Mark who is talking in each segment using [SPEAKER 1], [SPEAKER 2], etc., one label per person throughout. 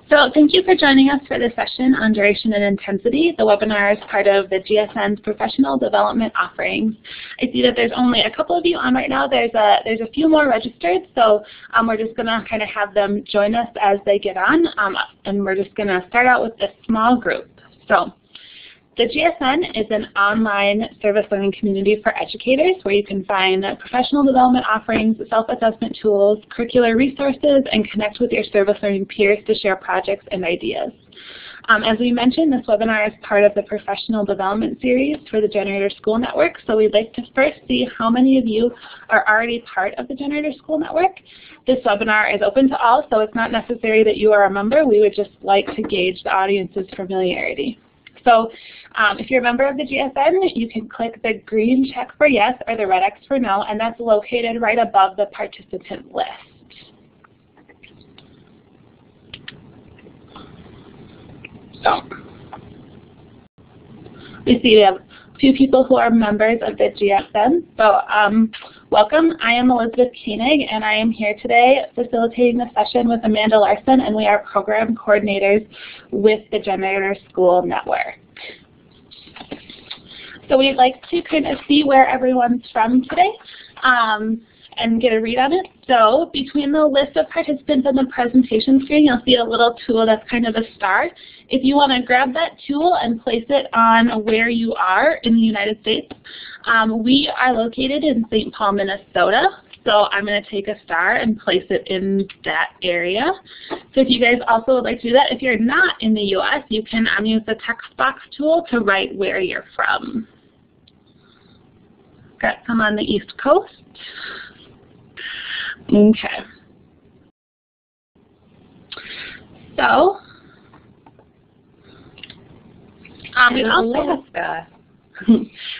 [SPEAKER 1] So thank you for joining us for this session on duration and intensity. The webinar is part of the GSN's professional development offerings. I see that there's only a couple of you on right now. There's a few more registered, so we're just going to kind of have them join us as they get on, and we're just going to start out with this small group. So the GSN is an online service learning community for educators where you can find professional development offerings, self-assessment tools, curricular resources, and connect with your service learning peers to share projects and ideas. As we mentioned, this webinar is part of the professional development series for the Generator School Network, so we'd like to first see how many of you are already part of the Generator School Network. This webinar is open to all, so it's not necessary that you are a member. We would just like to gauge the audience's familiarity. So if you're a member of the GSN, you can click the green check for yes or the red X for no, and that's located right above the participant list. So we see we have a few people who are members of the GSN. So welcome. I am Elizabeth Koenig, and I am here today facilitating the session with Amanda Larson, and we are program coordinators with the Generator School Network. So we'd like to kind of see where everyone's from today and get a read on it. So between the list of participants on the presentation screen, you'll see a little tool that's kind of a star. If you want to grab that tool and place it on where you are in the United States, we are located in St. Paul, Minnesota. So I'm going to take a star and place it in that area. So if you guys also would like to do that, if you're not in the U.S., you can use the text box tool to write where you're from. Got some on the East Coast. Okay. So,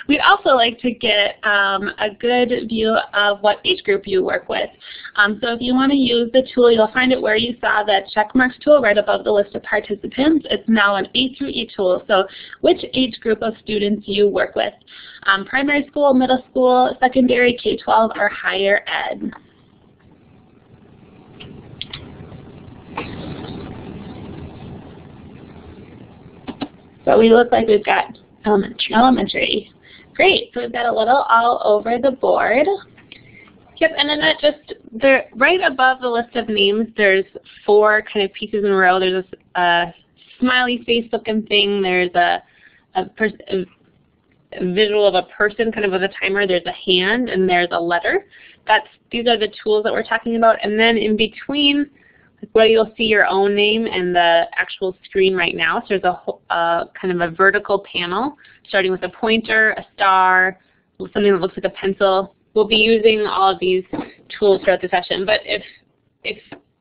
[SPEAKER 1] we'd also like to get a good view of what age group you work with. So if you want to use the tool, you'll find it where you saw that checkmarks tool right above the list of participants. It's now an A through E tool. So which age group of students you work with? Primary school, middle school, secondary, K12, or higher ed. So we look like we've got elementary. Great. So we've got a little all over the board.
[SPEAKER 2] Yep, and then right above the list of names, there's 4 kind of pieces in a row. There's a smiley face looking thing. There's a visual of a person kind of with a timer. There's a hand, and there's a letter. These are the tools that we're talking about. And then in between, where you'll see your own name and the actual screen right now. So there's a kind of a vertical panel, starting with a pointer, a star, something that looks like a pencil. We'll be using all of these tools throughout the session, but if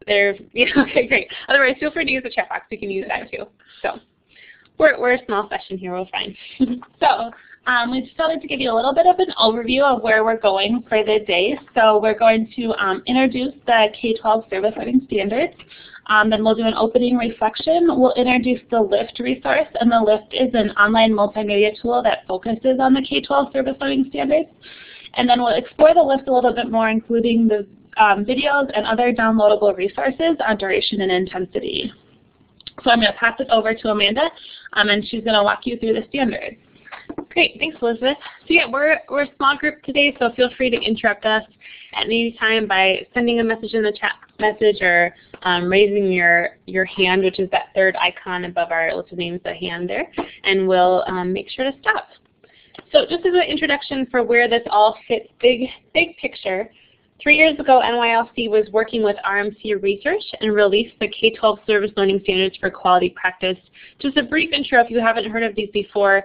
[SPEAKER 2] they're, okay, great. Otherwise, feel free to use the chat box. We can use that too. So we're a small session here. We're fine.
[SPEAKER 1] So we just wanted to give you a little bit of an overview of where we're going for the day. So we're going to introduce the K12 Service Learning Standards. Then we'll do an opening reflection. We'll introduce the LIFT resource, and the LIFT is an online multimedia tool that focuses on the K12 Service Learning Standards. And then we'll explore the LIFT a little bit more, including the videos and other downloadable resources on duration and intensity. So I'm going to pass it over to Amanda, and she's going to walk you through the standards.
[SPEAKER 2] Great, thanks, Elizabeth. So yeah, we're a small group today, so feel free to interrupt us at any time by sending a message in the chat message or raising your hand, which is that third icon above our list of names, the hand there, and we'll make sure to stop. So just as an introduction for where this all fits, big picture, 3 years ago, NYLC was working with RMC Research and released the K12 Service Learning Standards for Quality Practice. Just a brief intro if you haven't heard of these before.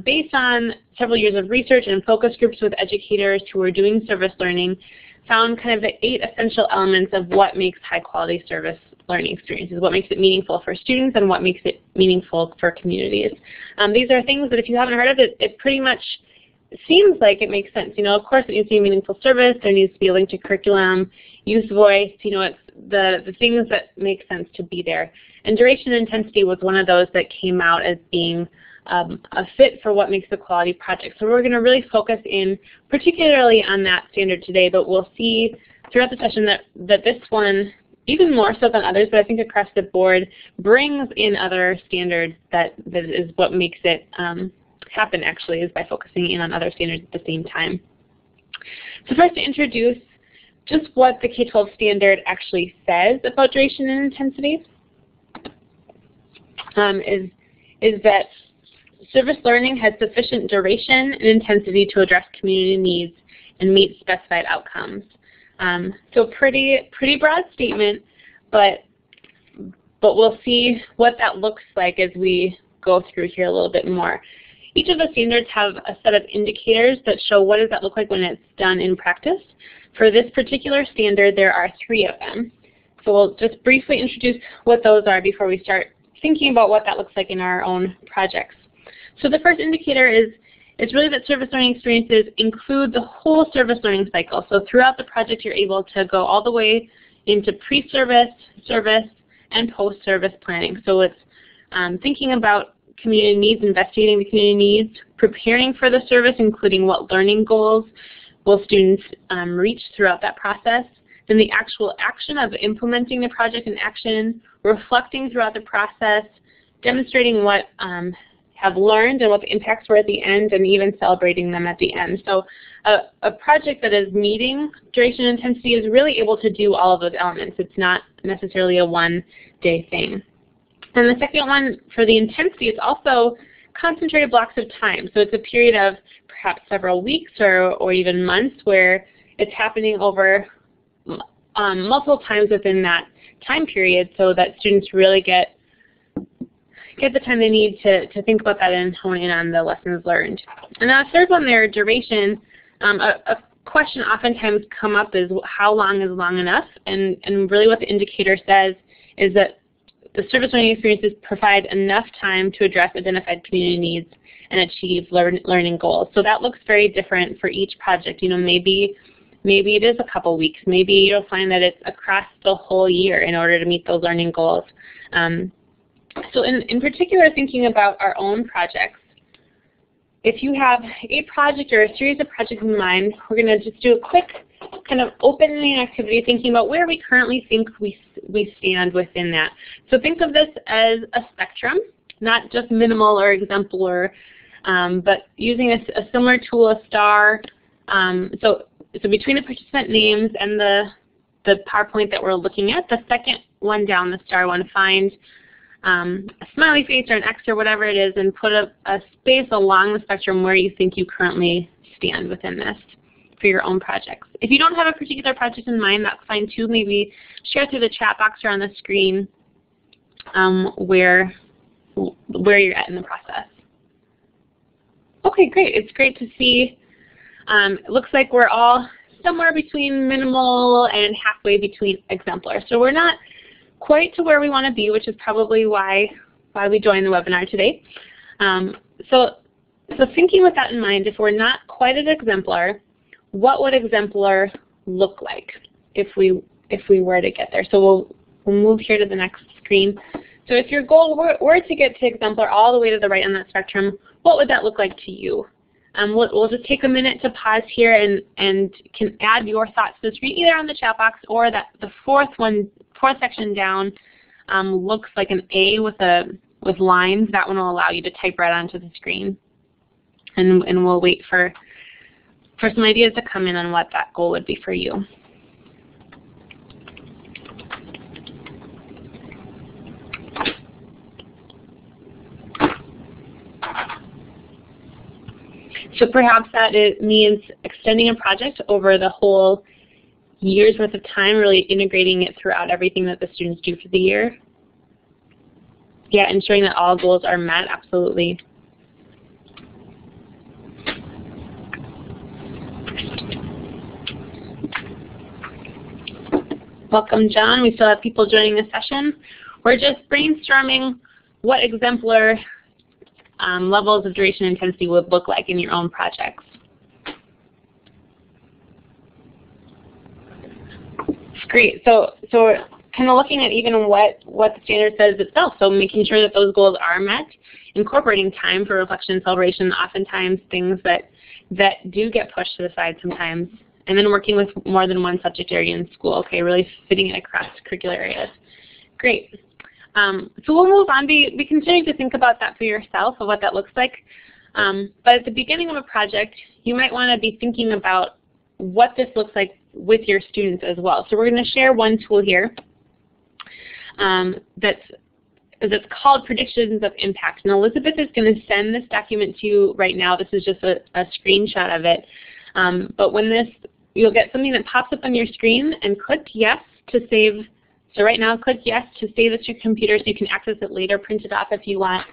[SPEAKER 2] Based on several years of research and focus groups with educators who are doing service learning, found kind of the 8 essential elements of what makes high-quality service learning experiences, what makes it meaningful for students and what makes it meaningful for communities. These are things that if you haven't heard of it pretty much seems like it makes sense. Of course it needs to be meaningful service, there needs to be a link to curriculum, use voice, it's the things that make sense to be there. And duration and intensity was one of those that came out as being a fit for what makes a quality project. So we're going to really focus in particularly on that standard today, but we'll see throughout the session that this one even more so than others, but I think across the board brings in other standards that is what makes it happen actually, is by focusing in on other standards at the same time. So first, to introduce just what the K12 standard actually says about duration and intensity is that service learning has sufficient duration and intensity to address community needs and meet specified outcomes. So pretty broad statement, but we'll see what that looks like as we go through here a little bit more. Each of the standards have a set of indicators that show what does that look like when it's done in practice. For this particular standard, there are 3 of them. So we'll just briefly introduce what those are before we start thinking about what that looks like in our own projects. So the first indicator is really that service learning experiences include the whole service learning cycle. So throughout the project, you're able to go all the way into pre-service, service, and post-service planning. So it's thinking about community needs, investigating the community needs, preparing for the service, including what learning goals will students reach throughout that process, then the actual action of implementing the project in action, reflecting throughout the process, demonstrating what have learned and what the impacts were at the end, and even celebrating them at the end. So a project that is meeting duration and intensity is really able to do all of those elements. It's not necessarily a one-day thing. And the second one, for the intensity, is also concentrated blocks of time. So it's a period of perhaps several weeks or even months where it's happening over multiple times within that time period, so that students really get the time they need to think about that and hone in on the lessons learned. And then the third one there, duration. A question oftentimes come up is how long is long enough? And really what the indicator says is that the service learning experiences provide enough time to address identified community needs and achieve learning goals. So that looks very different for each project. You know, maybe it is a couple weeks. Maybe you'll find that it's across the whole year in order to meet those learning goals. So in particular, thinking about our own projects, if you have a project or a series of projects in mind, we're going to just do a quick kind of opening activity, thinking about where we currently think we stand within that. So think of this as a spectrum, not just minimal or exemplar, but using a similar tool, a star. So between the participant names and the PowerPoint that we're looking at, the second one down, the star one, find a smiley face or an X or whatever it is, and put a space along the spectrum where you think you currently stand within this for your own projects. If you don't have a particular project in mind, that's fine too. Maybe share through the chat box or on the screen where you're at in the process. Okay, great. It's great to see. It looks like we're all somewhere between minimal and halfway between exemplar. So we're not quite to where we want to be, which is probably why we joined the webinar today. So thinking with that in mind, if we're not quite at exemplar, what would exemplar look like if we were to get there? So we'll move here to the next screen. So if your goal were to get to exemplar all the way to the right on that spectrum, what would that look like to you? We'll just take a minute to pause here and can add your thoughts to the screen, either on the chat box or that the fourth section down looks like an A with lines. That one will allow you to type right onto the screen. And we'll wait for some ideas to come in on what that goal would be for you. So perhaps that means extending a project over the whole year's worth of time, really integrating it throughout everything that the students do for the year. Yeah, ensuring that all goals are met, absolutely. Welcome, John. We still have people joining the session. We're just brainstorming what exemplar levels of duration and intensity would look like in your own projects. Great. So kind of looking at even what the standard says itself, so making sure that those goals are met, incorporating time for reflection and celebration, oftentimes things that do get pushed to the side sometimes And then working with more than one subject area in school. Okay, really fitting it across curricular areas. Great. So we'll move on. Be considering to think about that for yourself, of what that looks like. But at the beginning of a project, you might want to be thinking about what this looks like with your students as well. So we're going to share one tool here that's called Predictions of Impact. And Elizabeth is going to send this document to you right now. This is just a screenshot of it. But when you'll get something that pops up on your screen, and click yes to save. So right now, click yes to save this to your computer so you can access it later, print it off if you want.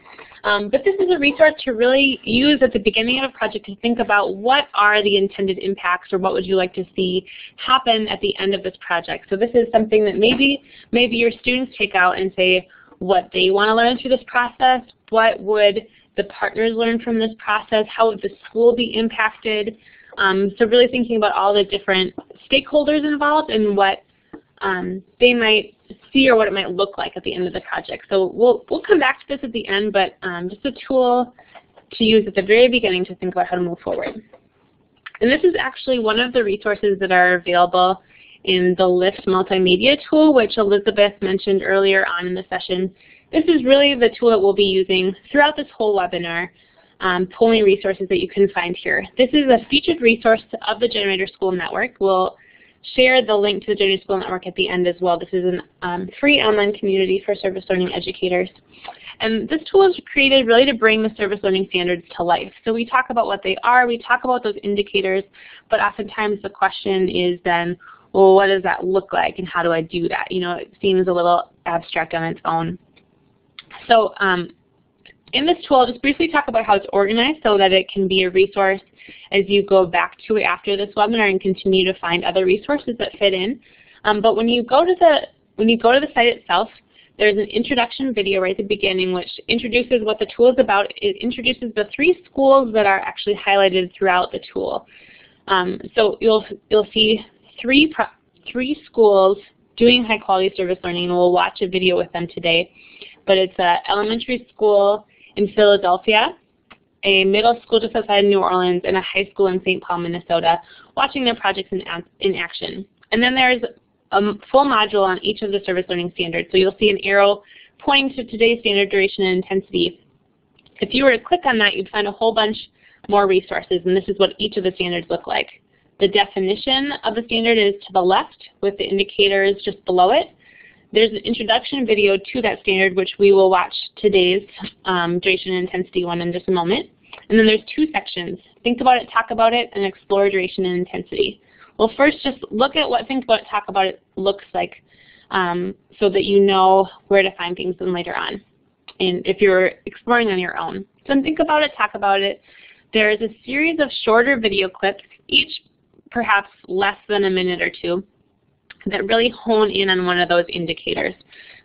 [SPEAKER 2] But this is a resource to really use at the beginning of a project to think about what are the intended impacts, or what would you like to see happen at the end of this project. So this is something that maybe your students take out and say what they want to learn through this process, what would the partners learn from this process, how would the school be impacted. So really thinking about all the different stakeholders involved and what they might see, or what it might look like at the end of the project. So we'll come back to this at the end, but just a tool to use at the very beginning to think about how to move forward. And this is actually one of the resources that are available in the LIFT multimedia tool, which Elizabeth mentioned earlier on in the session. This is really the tool that we'll be using throughout this whole webinar, pulling resources that you can find here. This is a featured resource of the Generator School Network. We'll share the link to the Generator School Network at the end as well. This is a free online community for service learning educators. And this tool is created really to bring the service learning standards to life. So we talk about what they are, we talk about those indicators, but oftentimes the question is then, well, what does that look like and how do I do that? You know, it seems a little abstract on its own. So in this tool, I'll just briefly talk about how it's organized so that it can be a resource as you go back to it after this webinar and continue to find other resources that fit in. But when you go to the site itself, there's an introduction video right at the beginning which introduces what the tool is about. It introduces the 3 schools that are actually highlighted throughout the tool. So you'll see three schools doing high quality service learning, and we'll watch a video with them today. But it's an elementary school in Philadelphia, a middle school just outside of New Orleans, and a high school in St. Paul, Minnesota, watching their projects in action. And then there's a full module on each of the service learning standards. So you'll see an arrow pointing to today's standard, duration, and intensity. If you were to click on that, you'd find a whole bunch more resources, and this is what each of the standards look like. The definition of the standard is to the left with the indicators just below it. There's an introduction video to that standard, which we will watch today's duration and intensity one in just a moment. And then there's 2 sections, think about it, talk about it, and explore duration and intensity. Well, first just look at what think about it, talk about it looks like so that you know where to find things then later on, and if you're exploring on your own. So think about it, talk about it. There's a series of shorter video clips, each perhaps less than a minute or 2, that really hone in on one of those indicators.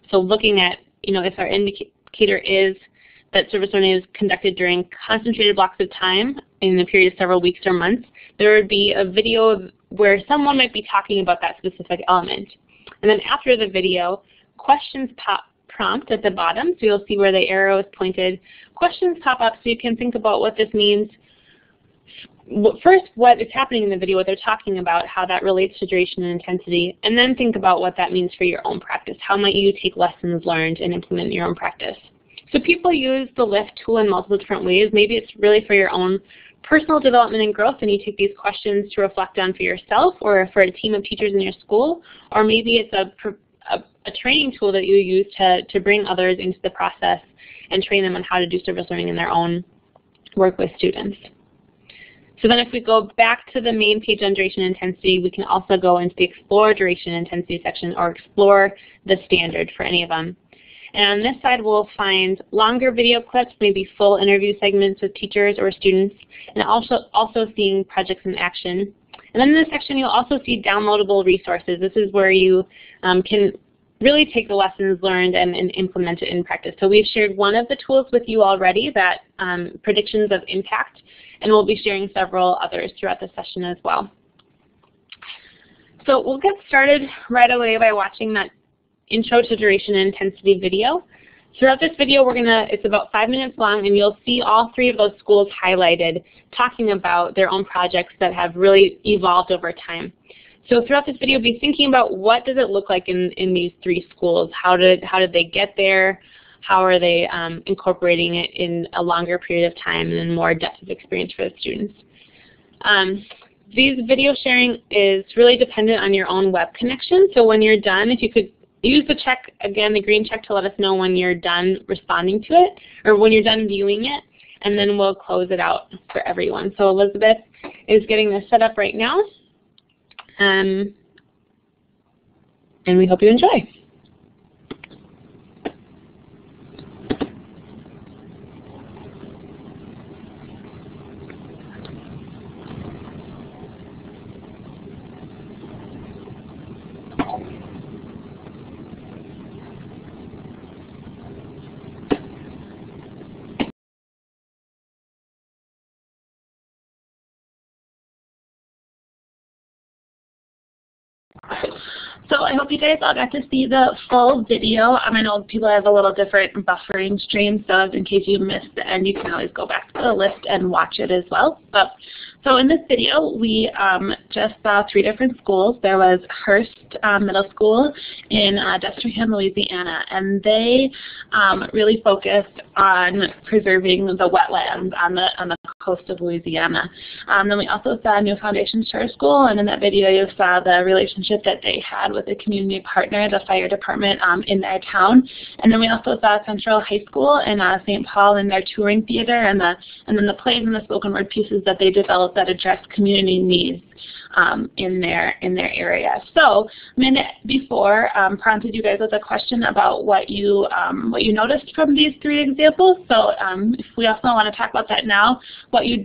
[SPEAKER 2] So looking at, if our indicator is that service learning is conducted during concentrated blocks of time in a period of several weeks or months, there would be a video where someone might be talking about that specific element. And then after the video, questions prompt at the bottom, so you'll see where the arrow is pointed. Questions pop up so you can think about what this means. First, what is happening in the video, what they're talking about, how that relates to duration and intensity, and then think about what that means for your own practice. How might you take lessons learned and implement in your own practice? So people use the LIFT tool in multiple different ways. Maybe it's really for your own personal development and growth, and you take these questions to reflect on for yourself or for a team of teachers in your school, or maybe it's a training tool that you use to bring others into the process and train them on how to do service learning in their own work with students. So then if we go back to the main page on duration and intensity, we can also go into the explore duration and intensity section or explore the standard for any of them. And on this side, we'll find longer video clips, maybe full interview segments with teachers or students, and also seeing projects in action. And then in this section, you'll also see downloadable resources. This is where you can really take the lessons learned and implement it in practice. So we've shared one of the tools with you already, that Predictions of Impact, and we'll be sharing several others throughout the session as well. So we'll get started right away by watching that intro to duration and intensity video. Throughout this video, it's about 5 minutes long, and you'll see all 3 of those schools highlighted talking about their own projects that have really evolved over time. So throughout this video, be thinking about what does it look like in these 3 schools? How did they get there? How are they incorporating it in a longer period of time and more depth of experience for the students? These video sharing is really dependent on your own web connection. So when you're done, if you could use the check, again, the green check, to let us know when you're done responding to it, or when you're done viewing it, and then we'll close it out for everyone. So Elizabeth is getting this set up right now, and we hope you enjoy.
[SPEAKER 1] So I hope you guys all got to see the full video. I know people have a little different buffering stream, so in case you missed the end, you can always go back to the list and watch it as well. So in this video, we just saw 3 different schools. There was Hearst Middle School in Destrehan, Louisiana, and they really focused on preserving the wetlands on the coast of Louisiana. Then we also saw New Foundation Charter School, and in that video you saw the relationship that they had with a community partner, the fire department in their town. And then we also saw Central High School in St. Paul in their touring theater, and then the plays and the spoken word pieces that they developed that address community needs in their area. So a minute before prompted you guys with a question about what you noticed from these 3 examples. So if we also want to talk about that now, what you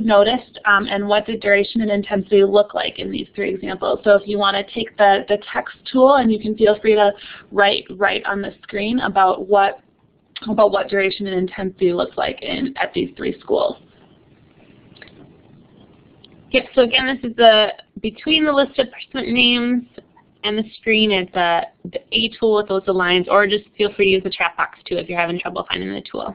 [SPEAKER 1] noticed, and what did duration and intensity look like in these 3 examples. So if you want to take the text tool, and you can feel free to write on the screen about what duration and intensity looks like at these 3 schools. Yep, so again, this is between the list of participant names and the screen, it's the A tool with those lines, or just feel free to use the chat box too if you're having trouble finding the tool.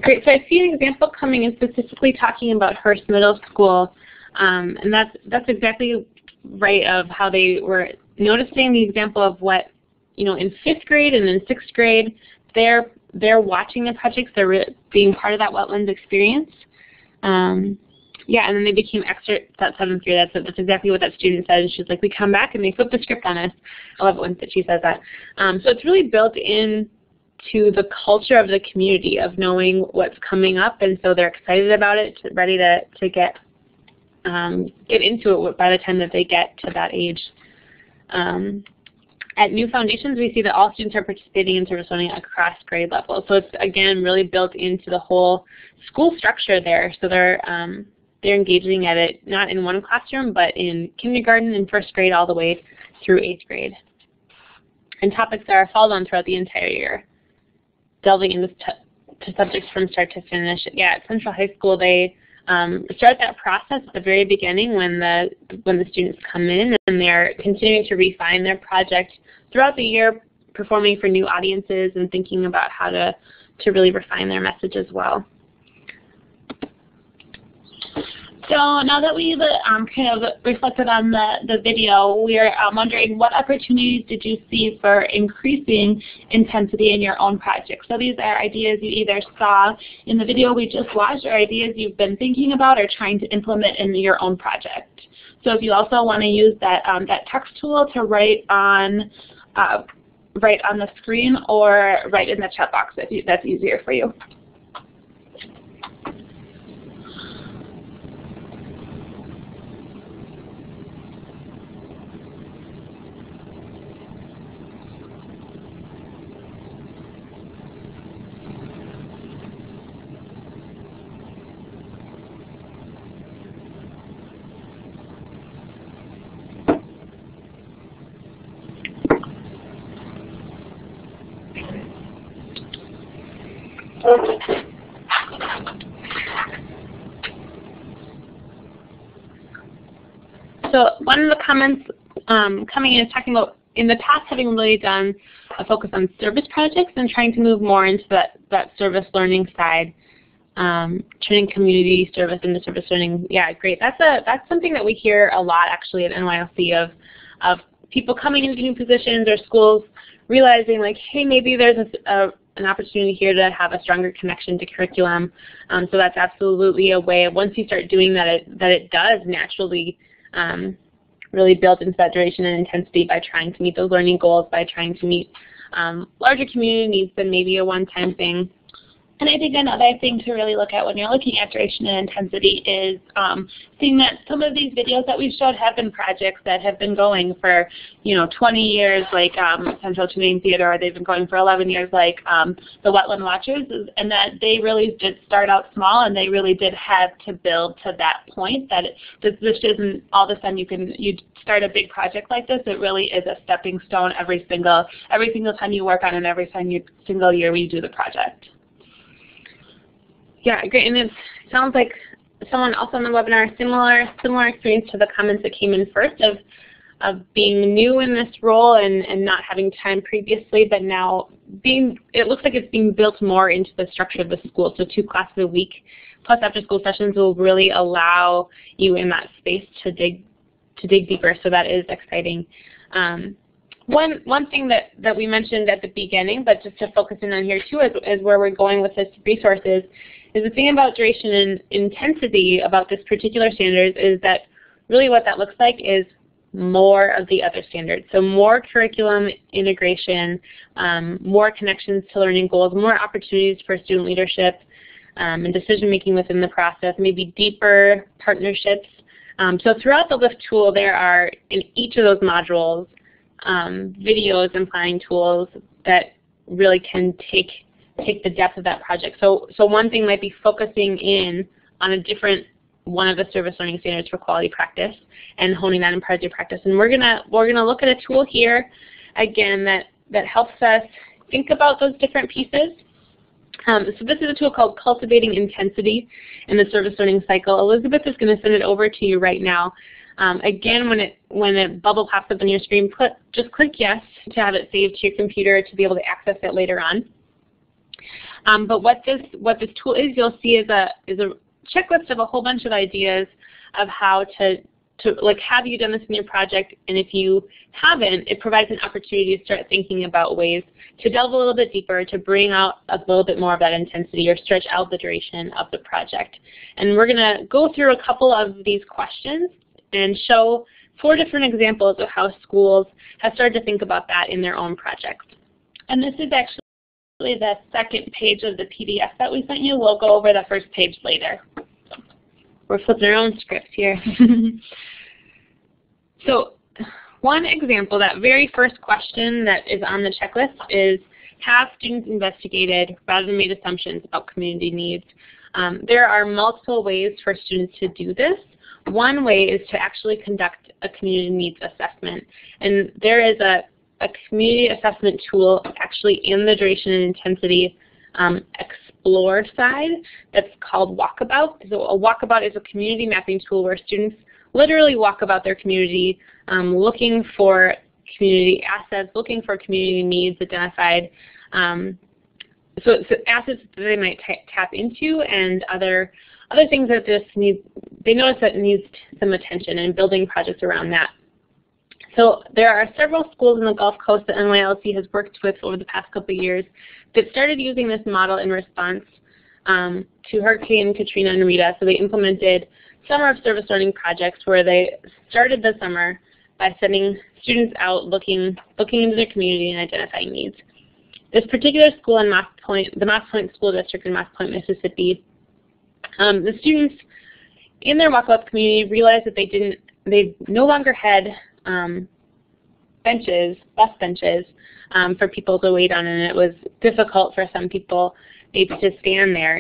[SPEAKER 1] Great, so I see an example coming in specifically talking about Hearst Middle School, and that's exactly right of how they were noticing the example of what, in 5th grade and then 6th grade, they're watching the projects, they're being part of that wetlands experience. Yeah, and then they became experts that 7th grade. That's exactly what that student said. She's like, we come back and they flip the script on us. I love it when she says that. So it's really built in to the culture of the community of knowing what's coming up, and so they're excited about it, ready to get into it by the time that they get to that age. At New Foundations, we see that all students are participating in service learning across grade levels. So it's, again, really built into the whole school structure there. So they're engaging at it not in one classroom, but in kindergarten and 1st grade all the way through 8th grade. And topics that are followed on throughout the entire year, delving into subjects from start to finish. Yeah, at Central High School, they start that process at the very beginning when the students come in, and they're continuing to refine their project throughout the year, performing for new audiences and thinking about how to really refine their message as well. So now that we've kind of reflected on the video, we're wondering, what opportunities did you see for increasing intensity in your own project? So these are ideas you either saw in the video we just watched, or ideas you've been thinking about or trying to implement in your own project. So if you also want to use that text tool to write on the screen, or write in the chat box if that's easier for you.
[SPEAKER 2] So one of the comments coming in is talking about in the past having really done a focus on service projects and trying to move more into that service learning side, turning community service into service learning. Yeah, great. That's something that we hear a lot actually at NYLC of people coming into new positions or schools realizing like, hey, maybe there's an opportunity here to have a stronger connection to curriculum. So that's absolutely a way, once you start doing that, it does naturally really build into that duration and intensity by trying to meet those learning goals, by trying to meet larger community needs than maybe a one-time thing.
[SPEAKER 1] And I think another thing to really look at when you're looking at duration and intensity is seeing that some of these videos that we've showed have been projects that have been going for 20 years, like Central Tuning Theater, or they've been going for 11 years, like the Wetland Watchers, and that they really did start out small, and they really did have to build to that point. That this isn't all of a sudden you start a big project like this. It really is a stepping stone every single time you work on it, every single year we do the project.
[SPEAKER 2] Yeah, great. And it sounds like someone else on the webinar, similar experience to the comments that came in first of being new in this role and not having time previously, but now it looks like it's being built more into the structure of the school. So 2 classes a week plus after school sessions will really allow you in that space to dig deeper. So that is exciting. One thing that we mentioned at the beginning, but just to focus in on here too, is where we're going with this resources, is the thing about duration and intensity about this particular standard is that really what that looks like is more of the other standards. So more curriculum integration, more connections to learning goals, more opportunities for student leadership and decision making within the process, maybe deeper partnerships. So throughout the LIFT tool there are, in each of those modules, videos and planning tools that really can take the depth of that project. So one thing might be focusing in on a different one of the service learning standards for quality practice and honing that in project practice. And we're gonna look at a tool here again that helps us think about those different pieces. So this is a tool called Cultivating Intensity in the Service Learning Cycle. Elizabeth is going to send it over to you right now. Again, when a bubble pops up on your screen, just click yes to have it saved to your computer to be able to access it later on. But what this tool is, you'll see is a checklist of a whole bunch of ideas of how to like, have you done this in your project? And if you haven't, it provides an opportunity to start thinking about ways to delve a little bit deeper, to bring out a little bit more of that intensity or stretch out the duration of the project. And we're going to go through a couple of these questions and show 4 different examples of how schools have started to think about that in their own projects.
[SPEAKER 1] And this is actually the second page of the PDF that we sent you. We'll go over the first page later.
[SPEAKER 2] We're flipping our own scripts here. So one example, that very first question that is on the checklist is, have students investigated rather than made assumptions about community needs? There are multiple ways for students to do this. One way is to actually conduct a community needs assessment. And there is a community assessment tool actually in the duration and intensity Explore side that's called Walkabout. So a Walkabout is a community mapping tool where students literally walk about their community looking for community assets, looking for community needs identified. So assets that they might tap into and other things that they notice that needs some attention and building projects around that. So there are several schools in the Gulf Coast that NYLC has worked with over the past couple of years that started using this model in response to Hurricane Katrina and Rita. So they implemented summer of service learning projects where they started the summer by sending students out looking into their community and identifying needs. This particular school in the Moss Point School District in Moss Point, Mississippi, the students in their walk-up community realized that they no longer had bus benches for people to wait on, and it was difficult for some people maybe to stand there,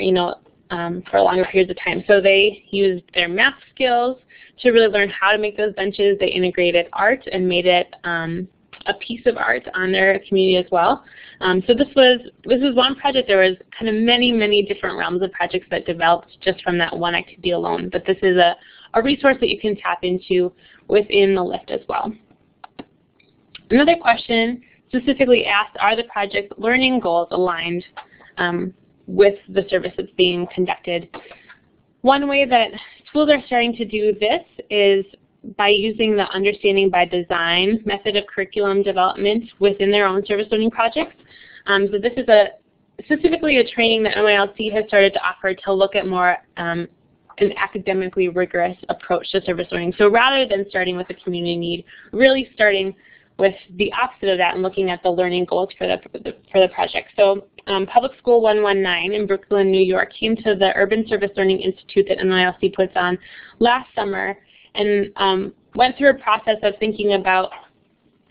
[SPEAKER 2] for longer periods of time. So they used their math skills to really learn how to make those benches. They integrated art and made it a piece of art on their community as well. So this was one project. There was kind of many different realms of projects that developed just from that one activity alone. But this is a resource that you can tap into within the lift as well. Another question specifically asked, are the project learning goals aligned with the service that's being conducted? One way that schools are starting to do this is by using the understanding by design method of curriculum development within their own service learning projects. So this is specifically a training that NYLC has started to offer to look at more an academically rigorous approach to service learning. So rather than starting with a community need, really starting with the opposite of that and looking at the learning goals for the project. So Public School 119 in Brooklyn, New York came to the Urban Service Learning Institute that NYLC puts on last summer and went through a process of thinking about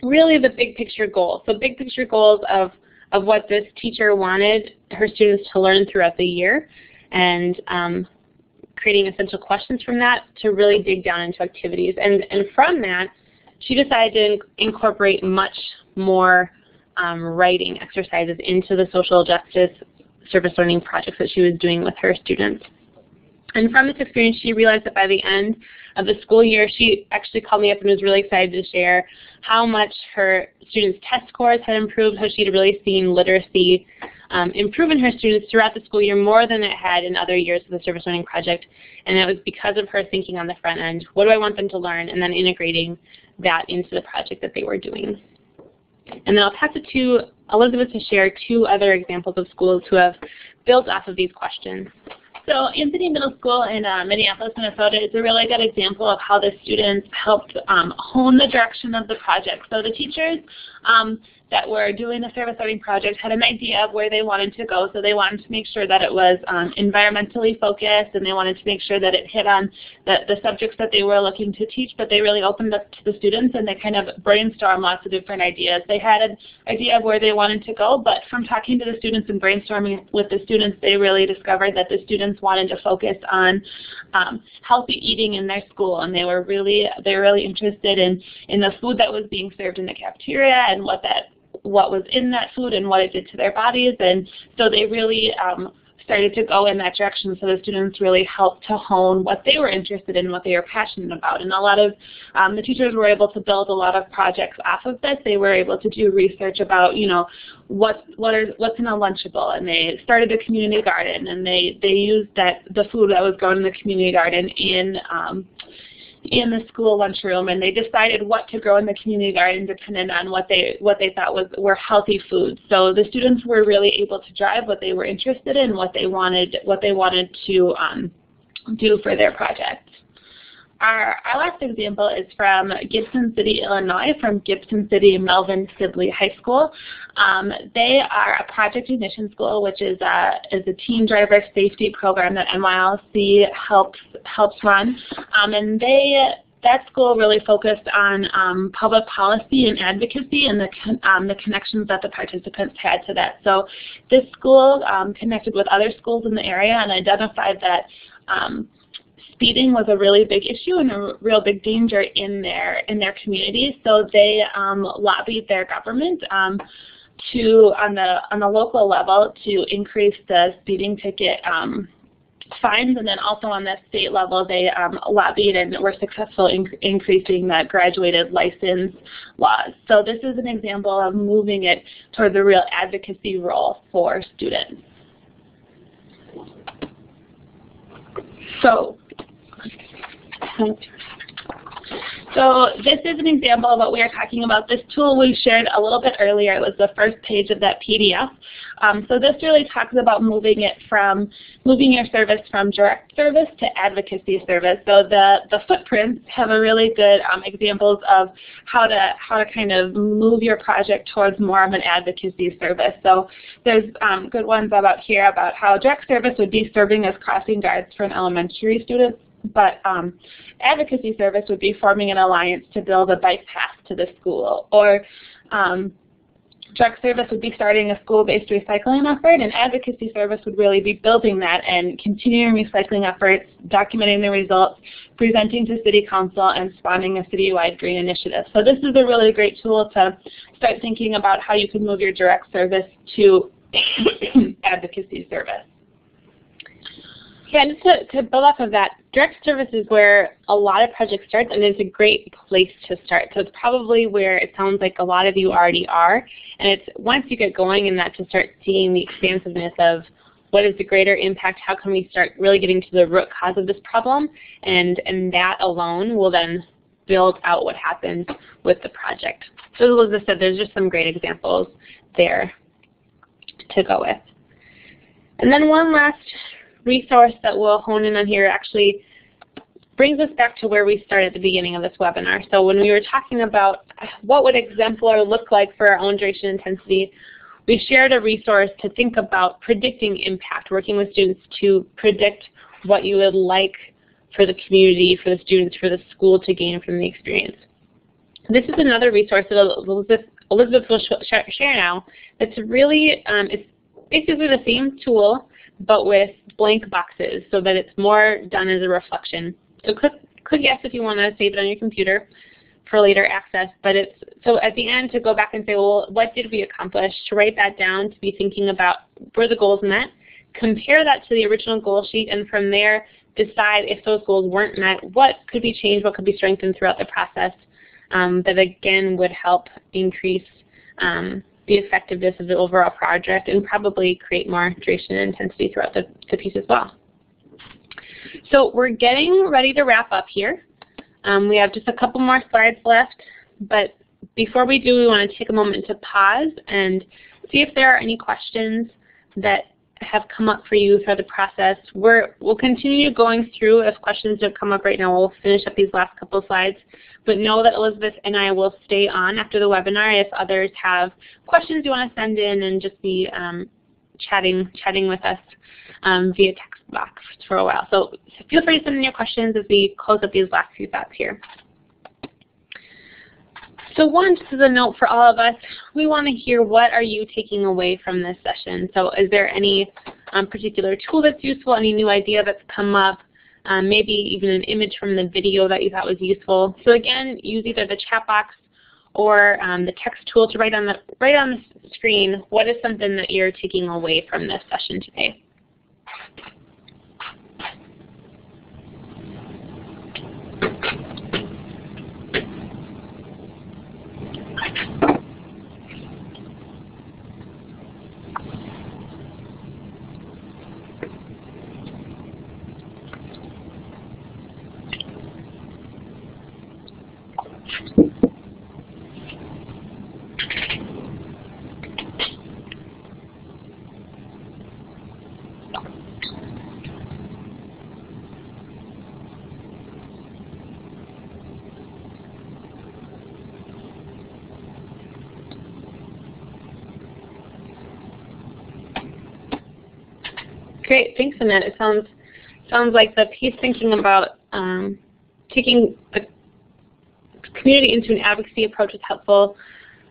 [SPEAKER 2] really the big picture goals. So big picture goals of what this teacher wanted her students to learn throughout the year, and creating essential questions from that to really dig down into activities. And from that, she decided to incorporate much more writing exercises into the social justice service learning projects that she was doing with her students. And from this experience, she realized that by the end of the school year, she actually called me up and was really excited to share how much her students' test scores had improved, how she had really seen literacy improve in her students throughout the school year more than it had in other years of the service learning project. And it was because of her thinking on the front end, what do I want them to learn, and then integrating that into the project that they were doing. And then I'll pass it to Elizabeth to share 2 other examples of schools who have built off of these questions.
[SPEAKER 1] So Anthony Middle School in Minneapolis, Minnesota is a really good example of how the students helped hone the direction of the project. So the teachers that were doing the service learning project had an idea of where they wanted to go. So they wanted to make sure that it was environmentally focused, and they wanted to make sure that it hit on the subjects that they were looking to teach, but they really opened up to the students and they kind of brainstormed lots of different ideas. They had an idea of where they wanted to go, but from talking to the students and brainstorming with the students, they really discovered that the students wanted to focus on healthy eating in their school, and they were really interested in the food that was being served in the cafeteria and what was in that food and what it did to their bodies. And so they really started to go in that direction. So the students really helped to hone what they were interested in, what they were passionate about. And a lot of the teachers were able to build a lot of projects off of this. They were able to do research about, what's in a Lunchable, and they started a community garden, and they used the food that was grown in the community garden in the school lunchroom, and they decided what to grow in the community garden depending on what they thought were healthy foods. So the students were really able to drive what they were interested in, what they wanted to do for their project. Our last example is from Gibson City, Illinois, from Gibson City Melvin Sibley High School. They are a project ignition school, which is a teen driver safety program that NYLC helps run. And that school really focused on public policy and advocacy and the connections that the participants had to that. So this school connected with other schools in the area and identified that speeding was a really big issue and a real big danger in their community. So they lobbied their government on the local level to increase the speeding ticket fines, and then also on the state level they lobbied and were successful in increasing the graduated license laws. So this is an example of moving it towards a real advocacy role for students. So this is an example of what we are talking about. This tool we shared a little bit earlier. It was the first page of that PDF. So this really talks about moving your service from direct service to advocacy service. So the footprints have a really good examples of how to kind of move your project towards more of an advocacy service. So there's good ones about how direct service would be serving as crossing guards for an elementary student. But advocacy service would be forming an alliance to build a bike path to the school, or Direct service would be starting a school-based recycling effort, and advocacy service would really be building that and continuing recycling efforts, documenting the results, presenting to City Council, and spawning a citywide green initiative. So this is a really great tool to start thinking about how you can move your direct service to advocacy service.
[SPEAKER 2] Yeah, and just to build off of that, direct service is where a lot of projects start, and it's a great place to start. So it's probably where it sounds like a lot of you already are, and it's once you get going in that to start seeing the expansiveness of what is the greater impact, how can we start really getting to the root cause of this problem, and that alone will then build out what happens with the project. So as Elizabeth said, there's just some great examples there to go with. And then one last resource that we'll hone in on here actually brings us back to where we started at the beginning of this webinar. So when we were talking about what would exemplar look like for our own duration intensity, we shared a resource to think about predicting impact, working with students to predict what you would like for the community, for the students, for the school to gain from the experience. This is another resource that Elizabeth will share now. It's really, it's basically the same tool, but with blank boxes so that it's more done as a reflection. So click yes if you want to save it on your computer for later access. But it's so at the end to go back and say, well, what did we accomplish? To write that down, to be thinking about were the goals met, compare that to the original goal sheet, and from there decide if those goals weren't met, what could be changed, what could be strengthened throughout the process. That again would help increase the effectiveness of the overall project and probably create more duration and intensity throughout the piece as well. So we're getting ready to wrap up here. We have just a couple more slides left, but before we do, we want to take a moment to pause and see if there are any questions that have come up for you throughout the process. We'll continue going through. If questions don't come up right now, we'll finish up these last couple of slides. But know that Elizabeth and I will stay on after the webinar if others have questions you want to send in and just be chatting with us via text box for a while. So feel free to send in your questions as we close up these last few thoughts here. So one, just as a note for all of us, we want to hear what are you taking away from this session. So is there any particular tool that's useful, any new idea that's come up, maybe even an image from the video that you thought was useful. So again, use either the chat box or the text tool to write on the screen what is something that you're taking away from this session today. Great, thanks, Annette. It sounds like the piece thinking about taking the community into an advocacy approach is helpful.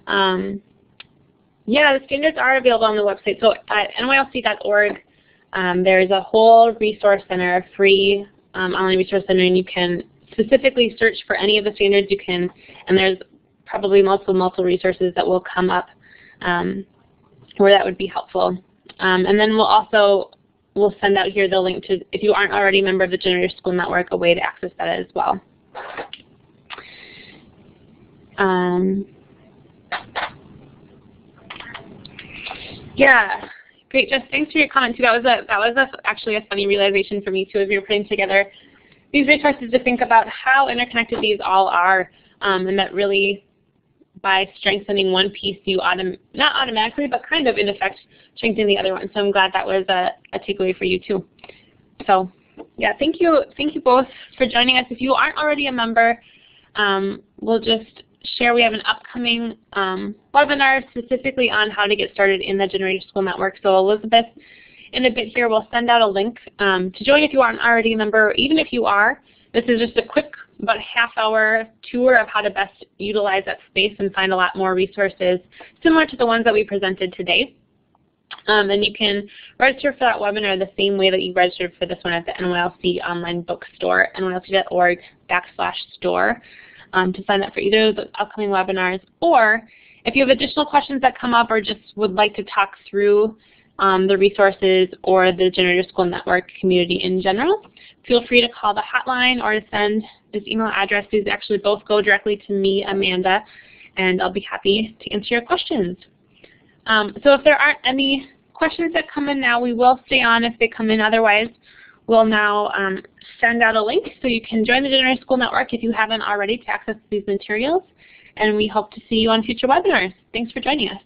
[SPEAKER 2] Yeah, the standards are available on the website. So at nylc.org, there's a whole resource center, a free online resource center, and you can specifically search for any of the standards you can, and there's probably multiple resources that will come up where that would be helpful. And then we'll send out here the link to, if you aren't already a member of the Generator School Network, a way to access that as well. Yeah, great, Jess. Thanks for your comment too. That was actually a funny realization for me too as we were putting together these resources to think about how interconnected these all are, and that really by strengthening one piece, you not automatically, but kind of in effect strengthen the other one. So I'm glad that was a takeaway for you too. So yeah, thank you both for joining us. If you aren't already a member, we'll just share we have an upcoming webinar specifically on how to get started in the Generator School Network. So Elizabeth, in a bit here, will send out a link to join if you aren't already a member. Even if you are, this is just a quick about a half-hour tour of how to best utilize that space and find a lot more resources similar to the ones that we presented today. And you can register for that webinar the same way that you registered for this one at the NYLC online bookstore, nylc.org/store, to sign up for either of the upcoming webinars. Or if you have additional questions that come up or just would like to talk through the resources or the Generator School Network community in general, feel free to call the hotline or to send this email address. These actually both go directly to me, Amanda, and I'll be happy to answer your questions. So if there aren't any questions that come in now, we will stay on if they come in. Otherwise, we'll now send out a link so you can join the Generator School Network if you haven't already to access these materials. And we hope to see you on future webinars. Thanks for joining us.